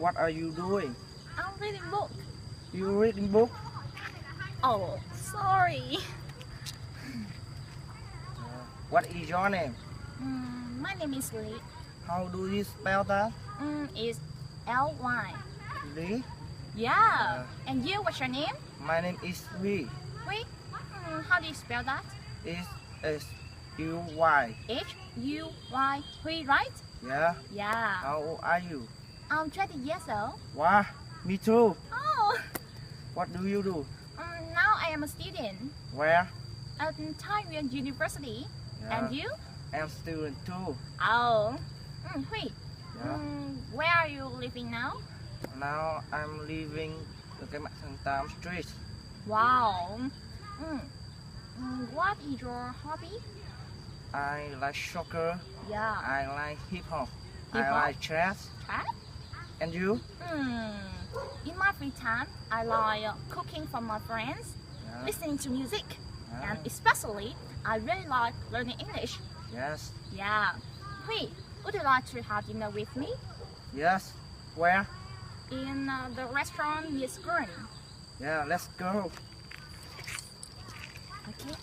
What are you doing? I'm reading book. You reading book? Oh, sorry. What is your name? My name is Lee. How do you spell that? It's Ly. Lee? Yeah. And you, what's your name? My name is Lee. Wait. How do you spell that? It's S-U-Y. H-U-Y. Hui, right? Yeah. Yeah. How old are you? I'm 20 years old. Wow, me too. Oh. What do you do? Now I am a student Where? at Taiwan University. Yeah. And you? I'm student too. Oh. Hui. Yeah. Where are you living now? Now I'm living ở cái mạng Thăng Tam Street. Wow. What is your hobby? I like soccer. Yeah. I like hip hop. Hip I hop? like chess. Huh? And you? In my free time, I like cooking for my friends, Yeah. listening to music, Ah. and especially, I really like learning English. Yes. Yeah. Hui, would you like to have dinner with me? Yes. Where? In the restaurant near Skern. Yeah, let's go. Okay.